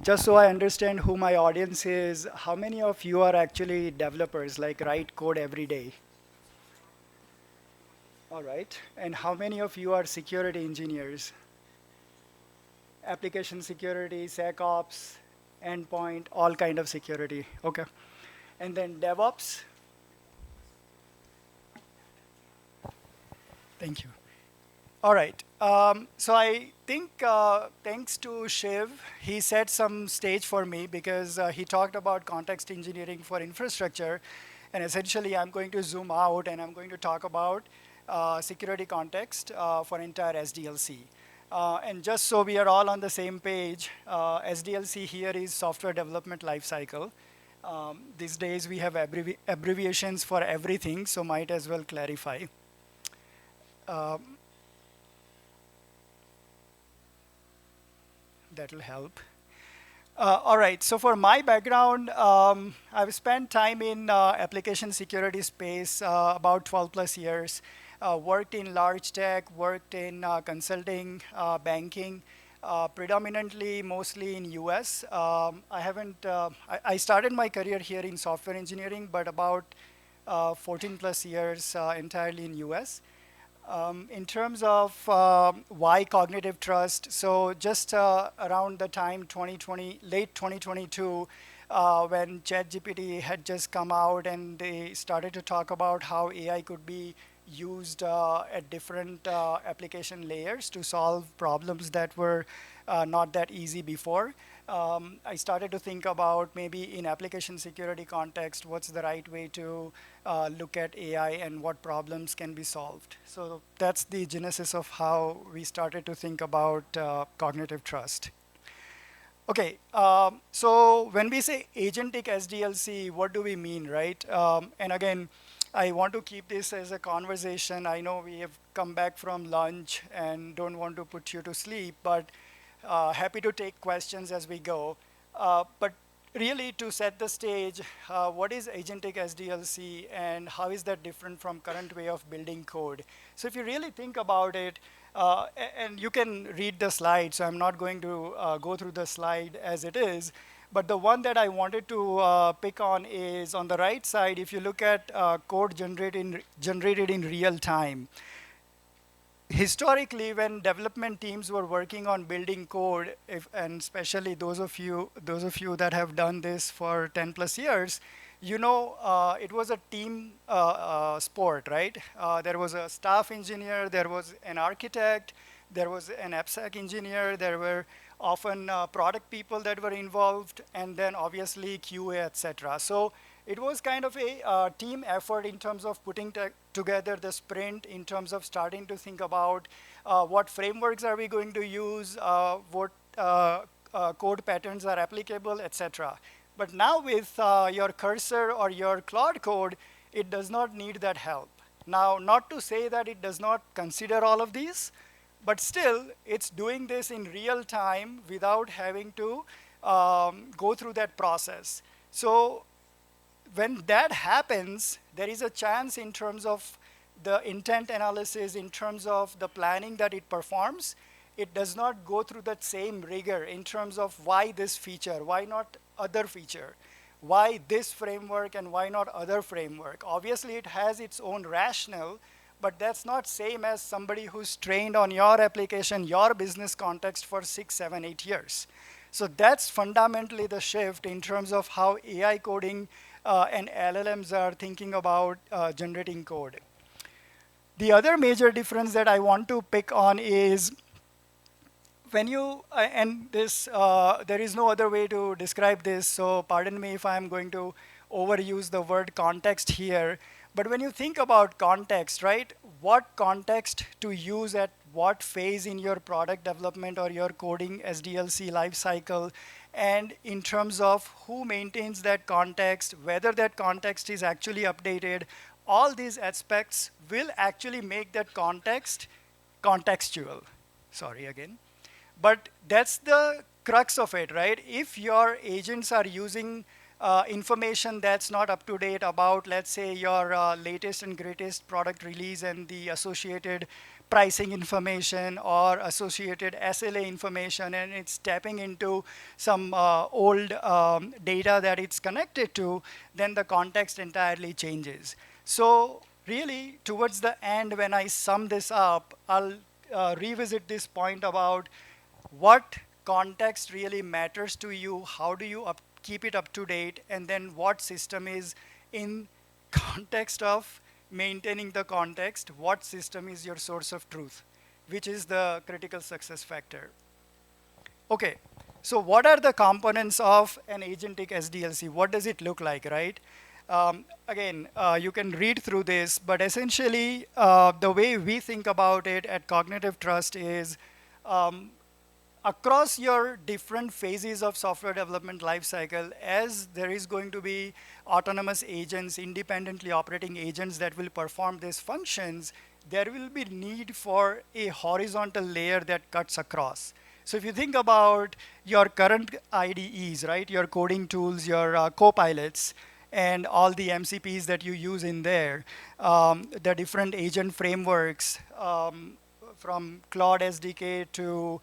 just so I understand who my audience is, how many of you are actually developers, like write code every day? All right. And how many of you are security engineers? Application security, SecOps, endpoint, all kind of security. Okay. And then DevOps. Thank you. All right. So I think thanks to Shiv, he set some stage for me because he talked about context engineering for infrastructure. And essentially, I'm going to zoom out and I'm going to talk about security context for entire SDLC. And just so we are all on the same page, SDLC here is software development lifecycle. These days, we have abbreviations for everything, so might as well clarify. That'll help. All right, so for my background, I've spent time in application security space about 12 plus years. Worked in large tech, worked in consulting, banking, predominantly mostly in US. I haven't, I started my career here in software engineering, but about 14 plus years entirely in US. In terms of why cognitive trust, so just around the time 2020, late 2022, when ChatGPT had just come out and they started to talk about how AI could be used at different application layers to solve problems that were not that easy before. I started to think about maybe in application security context, what's the right way to look at AI and what problems can be solved. So that's the genesis of how we started to think about cognitive trust. Okay, so when we say agentic SDLC, what do we mean, right? And again, I want to keep this as a conversation. I know we have come back from lunch and don't want to put you to sleep, but happy to take questions as we go. But really to set the stage, what is agentic SDLC and how is that different from current way of building code? So if you really think about it, and you can read the slide, so I'm not going to go through the slide as it is, but the one that I wanted to pick on is on the right side, if you look at code generated in real time. Historically, when development teams were working on building code, and especially those of you that have done this for 10 plus years, you know it was a team sport, right? There was a staff engineer, there was an architect, there was an AppSec engineer, there were often product people that were involved, and then obviously QA, etc. So it was kind of a team effort in terms of putting together the sprint, in terms of starting to think about what frameworks are we going to use, what code patterns are applicable, etc. But now with your Cursor or your Claude code, it does not need that help. Now, not to say that it does not consider all of these, but still, it's doing this in real time without having to go through that process. So when that happens, there is a chance in terms of the intent analysis, in terms of the planning that it performs, it does not go through that same rigor in terms of why this feature, why not other feature, why this framework and why not other framework. Obviously, it has its own rationale, but that's not same as somebody who's trained on your application, your business context for 6, 7, 8 years. So that's fundamentally the shift in terms of how AI coding and LLMs are thinking about generating code. The other major difference that I want to pick on is when you, and this, there is no other way to describe this, so pardon me if I'm going to overuse the word context here, but when you think about context, right, what context to use at what phase in your product development or your coding SDLC lifecycle, and in terms of who maintains that context, whether that context is actually updated, all these aspects will actually make that context contextual. Sorry again. But that's the crux of it, right? If your agents are using information that's not up to date about, let's say, your latest and greatest product release and the associated pricing information or associated SLA information, and it's tapping into some old data that it's connected to, then the context entirely changes. So really, towards the end, when I sum this up, I'll revisit this point about what context really matters to you, how do you keep it up to date, and then what system is in context of maintaining the context, what system is your source of truth, which is the critical success factor. Okay, so what are the components of an agentic SDLC? What does it look like, right? Again, you can read through this, but essentially, the way we think about it at CognitivTrust is um, across your different phases of software development lifecycle, as there is going to be autonomous agents, independently operating agents that will perform these functions, there will be need for a horizontal layer that cuts across. So if you think about your current IDEs, right, your coding tools, your co-pilots, and all the MCPs that you use in there, the different agent frameworks, from Cloud SDK to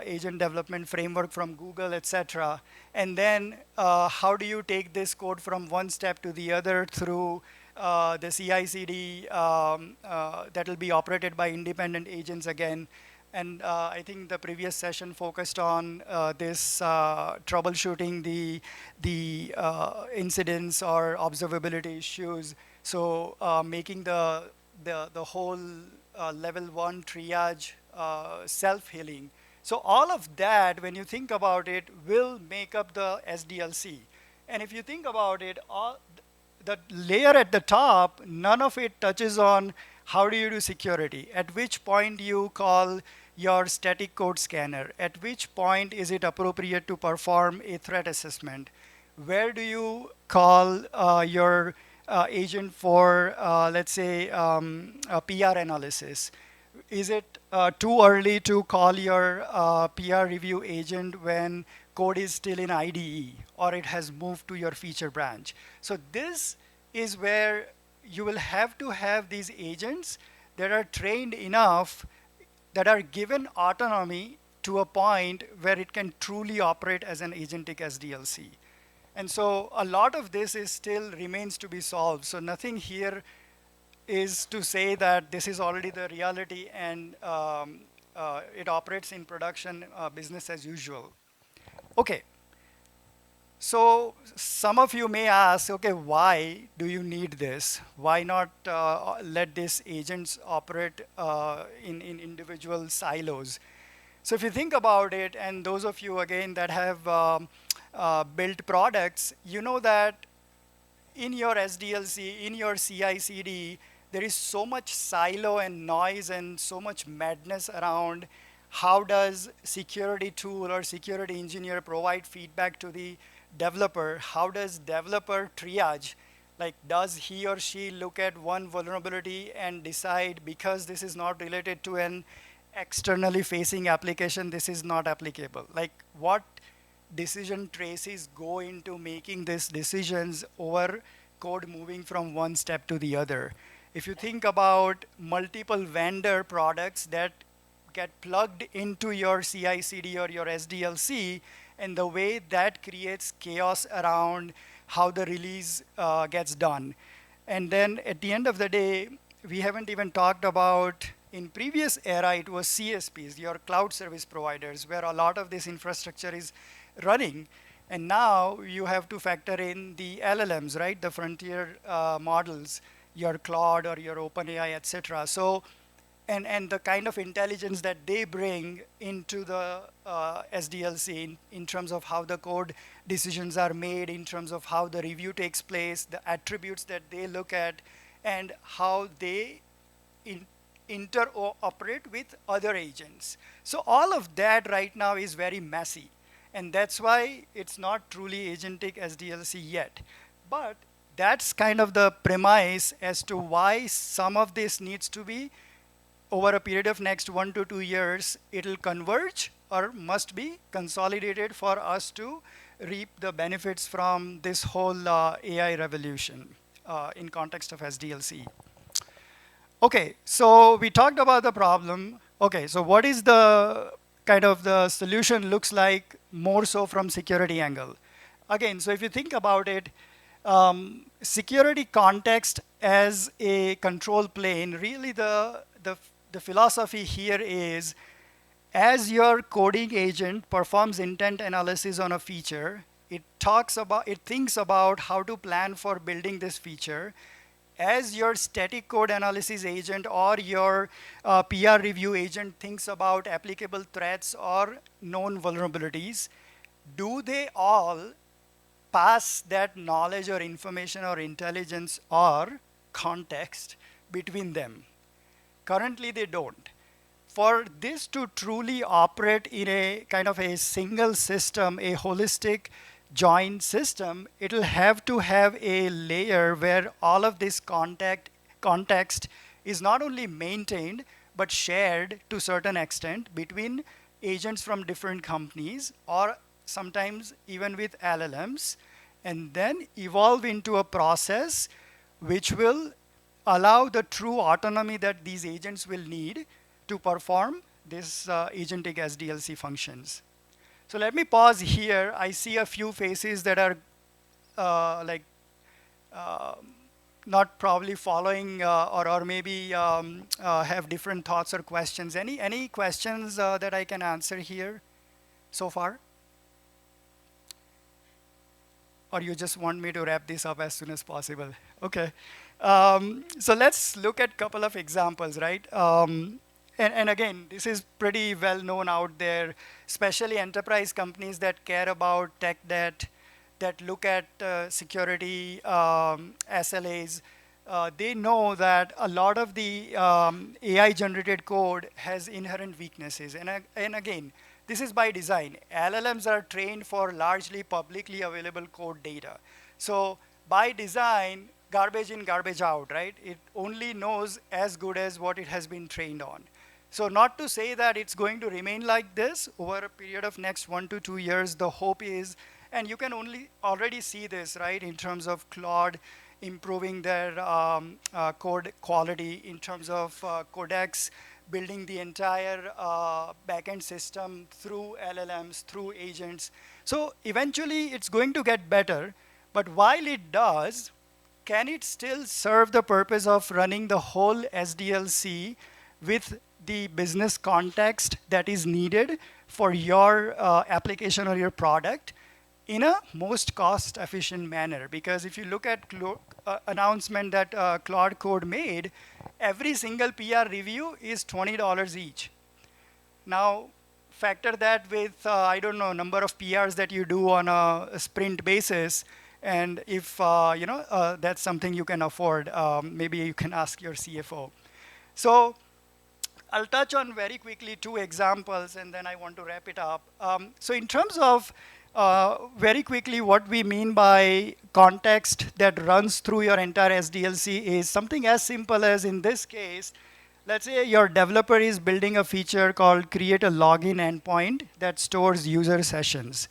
agent development framework from Google, etc. And then how do you take this code from one step to the other through the CI/CD that will be operated by independent agents again. And I think the previous session focused on this troubleshooting the incidents or observability issues. So making the whole level 1 triage self-healing. So all of that, when you think about it, will make up the SDLC. And if you think about it, the layer at the top, none of it touches on how do you do security, at which point you call your static code scanner, at which point is it appropriate to perform a threat assessment, where do you call your agent for, let's say, a PR analysis. Is it too early to call your PR review agent when code is still in IDE or it has moved to your feature branch? So this is where you will have to have these agents that are trained enough, that are given autonomy to a point where it can truly operate as an agentic SDLC. And so a lot of this is still remains to be solved. So nothing here is to say that this is already the reality and it operates in production business as usual. Okay, so some of you may ask, okay, why do you need this? Why not let these agents operate in individual silos? So if you think about it, and those of you again that have built products, you know that in your SDLC, in your CI/CD, there is so much silo and noise and so much madness around how does security tool or security engineer provide feedback to the developer? How does developer triage? Like, does he or she look at one vulnerability and decide because this is not related to an externally facing application, this is not applicable? Like, what decision traces go into making these decisions over code moving from one step to the other? If you think about multiple vendor products that get plugged into your CI/CD or your SDLC, and the way that creates chaos around how the release gets done. And then at the end of the day, we haven't even talked about, in previous era, it was CSPs, your cloud service providers, where a lot of this infrastructure is running. And now you have to factor in the LLMs, right? The frontier models, your Claude or your OpenAI, etc. So, and the kind of intelligence that they bring into the SDLC in terms of how the code decisions are made, in terms of how the review takes place, the attributes that they look at, and how they interoperate with other agents. So all of that right now is very messy. And that's why it's not truly agentic SDLC yet. But that's kind of the premise as to why some of this needs to be, over a period of next 1 to 2 years, it'll converge or must be consolidated for us to reap the benefits from this whole AI revolution in context of SDLC. Okay, so we talked about the problem. Okay, so what is the kind of the solution looks like more so from security angle? Again, so if you think about it, security context as a control plane, really the philosophy here is as your coding agent performs intent analysis on a feature, it thinks about how to plan for building this feature. As your static code analysis agent or your PR review agent thinks about applicable threats or known vulnerabilities, do they all pass that knowledge or information or intelligence or context between them? Currently, they don't. For this to truly operate in a kind of a single system, a holistic joint system, it'll have to have a layer where all of this context is not only maintained but shared to certain extent between agents from different companies or sometimes even with LLMs, and then evolve into a process which will allow the true autonomy that these agents will need to perform this agentic SDLC functions. So let me pause here. I see a few faces that are like uh, not probably following or maybe have different thoughts or questions. Any questions that I can answer here so far? Or you just want me to wrap this up as soon as possible? Okay. So let's look at a couple of examples, right? And again, this is pretty well known out there, especially enterprise companies that care about tech debt, that look at security SLAs. They know that a lot of the AI-generated code has inherent weaknesses. And again, this is by design. LLMs are trained for largely publicly available code data. So by design, garbage in, garbage out, right? It only knows as good as what it has been trained on. So not to say that it's going to remain like this over a period of next 1 to 2 years. The hope is, and you can only already see this, right, in terms of Claude improving their code quality, in terms of codecs, building the entire backend system through LLMs, through agents. So eventually it's going to get better, but while it does, can it still serve the purpose of running the whole SDLC with the business context that is needed for your application or your product in a most cost efficient manner? Because if you look at announcement that Claude Code made, every single PR review is $20 each. Now, factor that with, I don't know, number of PRs that you do on a sprint basis. And if that's something you can afford, maybe you can ask your CFO. So I'll touch on very quickly two examples, and then I want to wrap it up. So in terms of very quickly, what we mean by context that runs through your entire SDLC is something as simple as, in this case, let's say your developer is building a feature called create a login endpoint that stores user sessions.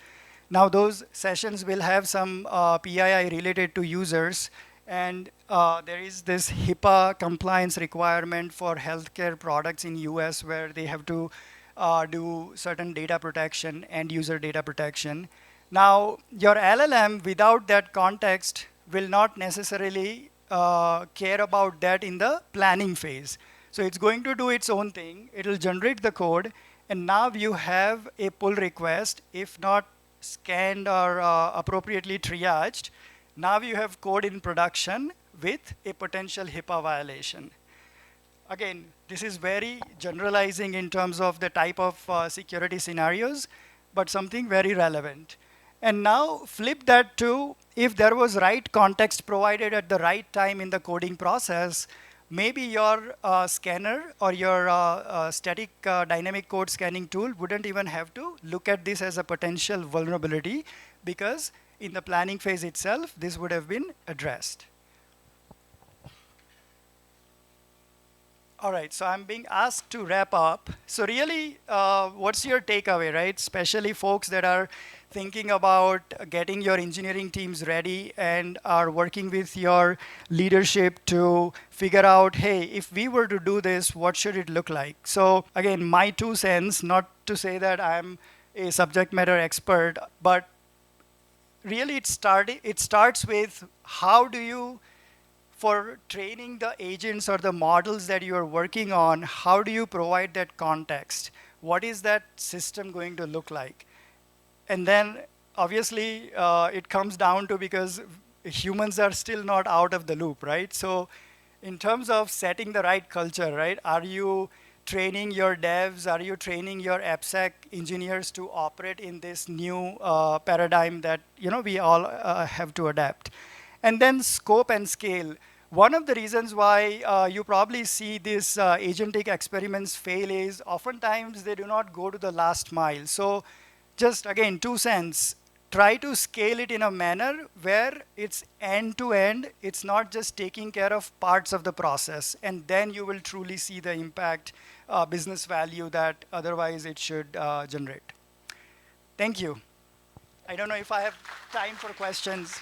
Now those sessions will have some PII related to users, and there is this HIPAA compliance requirement for healthcare products in US where they have to do certain data protection and user data protection. Now, your LLM without that context will not necessarily care about that in the planning phase. So it's going to do its own thing. It'll generate the code, and now you have a pull request, if not scanned or appropriately triaged. Now you have code in production with a potential HIPAA violation. Again, this is very generalizing in terms of the type of security scenarios, but something very relevant. And now flip that to, if there was right context provided at the right time in the coding process, maybe your scanner or your static dynamic code scanning tool wouldn't even have to look at this as a potential vulnerability, because in the planning phase itself, this would have been addressed. All right, so I'm being asked to wrap up. So really, what's your takeaway, right? Especially folks that are thinking about getting your engineering teams ready and are working with your leadership to figure out, hey, if we were to do this, what should it look like? So again, my 2 cents, not to say that I'm a subject matter expert, but really it starts with how do you, for training the agents or the models that you are working on, how do you provide that context? What is that system going to look like? And then obviously it comes down to, because humans are still not out of the loop, right? So in terms of setting the right culture, right? Are you training your devs? Are you training your AppSec engineers to operate in this new paradigm that we all have to adapt? And then scope and scale. One of the reasons why you probably see these agentic experiments fail is oftentimes they do not go to the last mile. So just again, 2 cents. Try to scale it in a manner where it's end to end. It's not just taking care of parts of the process. And then you will truly see the impact, business value that otherwise it should generate. Thank you. I don't know if I have time for questions.